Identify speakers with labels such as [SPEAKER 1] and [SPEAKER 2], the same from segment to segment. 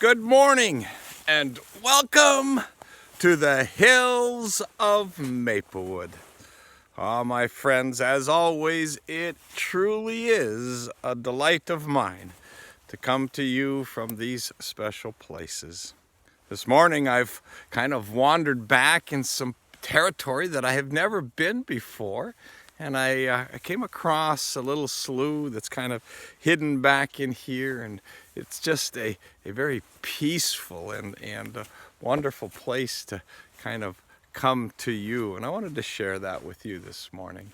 [SPEAKER 1] Good morning and welcome to the Hills of Maplewood. My friends, as always, it truly is a delight of mine to come to you from these special places. This morning I've kind of wandered back in some territory that I have never been before, and I came across a little slough that's kind of hidden back in here, and it's just a very peaceful and a wonderful place to kind of come to you, and I wanted to share that with you this morning.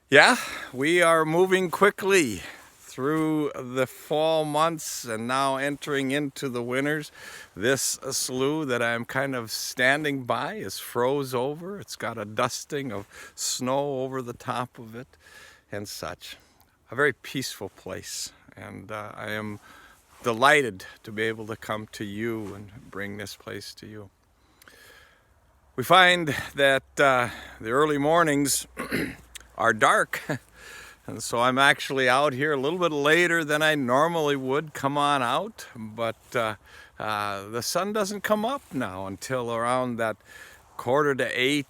[SPEAKER 1] Yeah, we are moving quickly through the fall months and now entering into the winters. This slough that I'm kind of standing by is froze over. It's got a dusting of snow over the top of it and such. A very peaceful place, and I am delighted to be able to come to you and bring this place to you. We find that the early mornings are dark. And so I'm actually out here a little bit later than I normally would come on out, but the sun doesn't come up now until around that 7:45,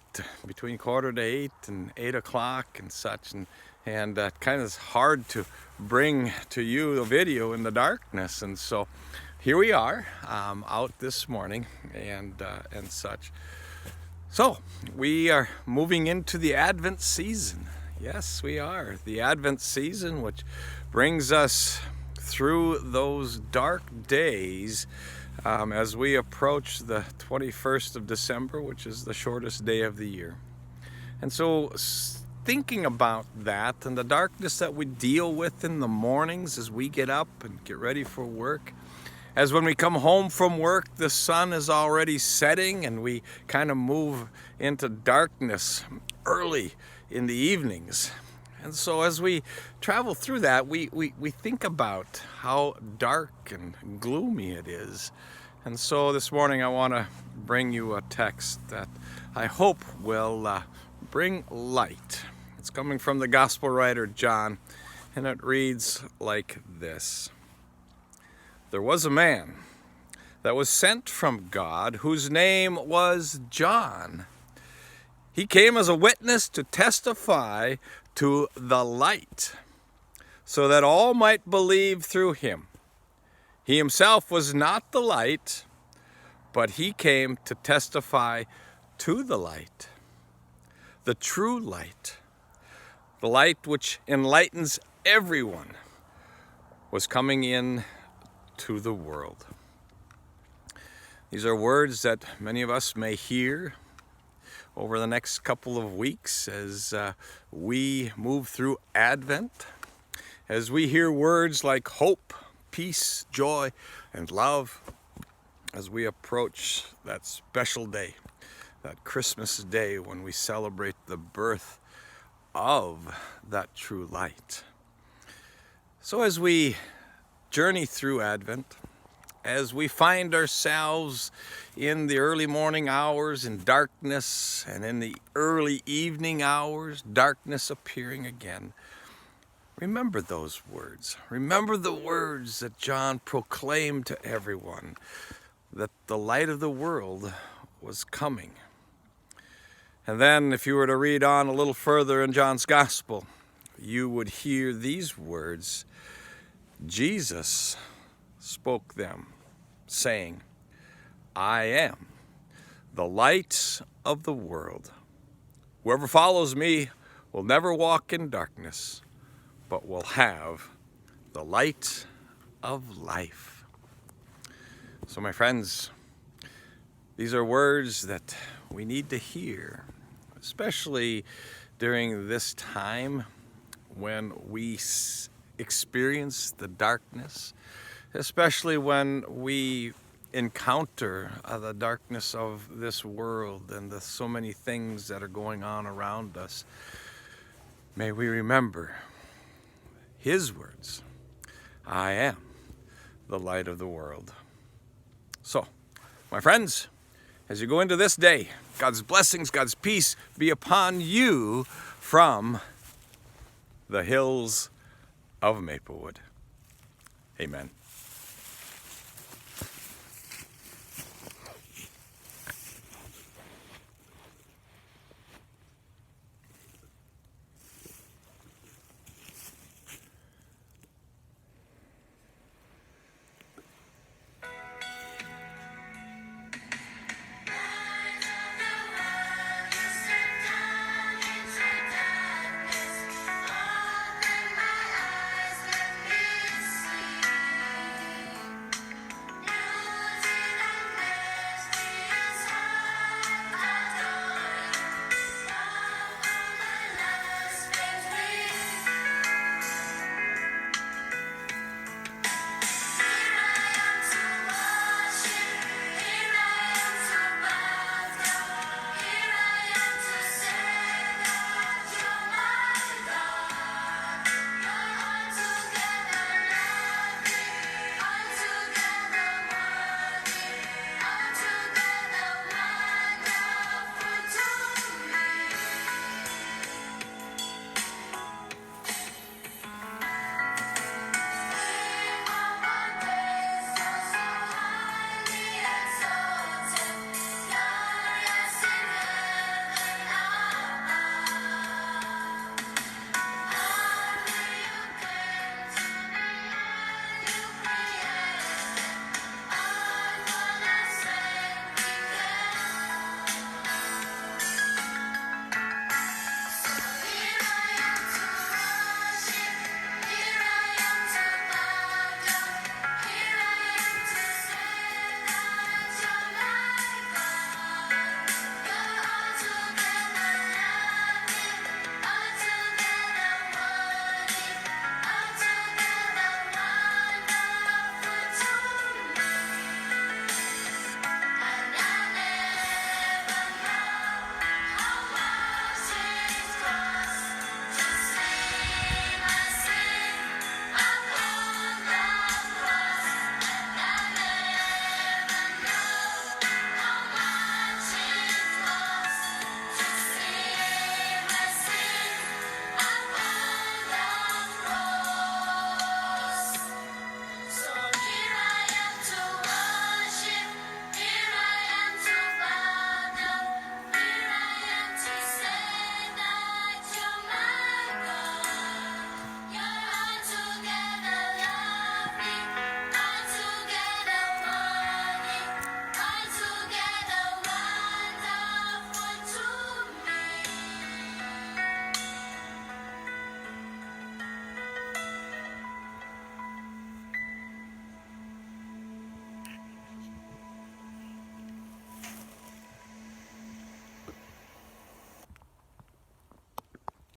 [SPEAKER 1] between 7:45 and 8 o'clock and such, and kind of is hard to bring to you a video in the darkness. And so here we are out this morning and such. So we are moving into the Advent season. Yes, we are. The Advent season, which brings us through those dark days as we approach the 21st of December, which is the shortest day of the year. And so thinking about that and the darkness that we deal with in the mornings as we get up and get ready for work, as when we come home from work, the sun is already setting and we kind of move into darkness early in the evenings. And so as we travel through that, we think about how dark and gloomy it is. And so this morning I want to bring you a text that I hope will bring light. It's coming from the gospel writer John, and it reads like this. There was a man that was sent from God whose name was John. He came as a witness to testify to the light, so that all might believe through him. He himself was not the light, but he came to testify to the light, the true light, the light which enlightens everyone, was coming in to the world. These are words that many of us may hear over the next couple of weeks as we move through Advent, as we hear words like hope, peace, joy, and love, as we approach that special day, that Christmas day when we celebrate the birth of that true light. So as we journey through Advent, as we find ourselves in the early morning hours in darkness, and in the early evening hours, darkness appearing again, remember those words. Remember the words that John proclaimed to everyone, that the light of the world was coming. And then if you were to read on a little further in John's gospel, you would hear these words. Jesus spoke them, saying, I am the light of the world. Whoever follows me will never walk in darkness, but will have the light of life. So my friends, these are words that we need to hear, especially during this time when we experience the darkness, especially when we encounter the darkness of this world and the so many things that are going on around us. May we remember his words, I am the light of the world. So, my friends, as you go into this day, God's blessings, God's peace be upon you from the Hills of Maplewood. Amen.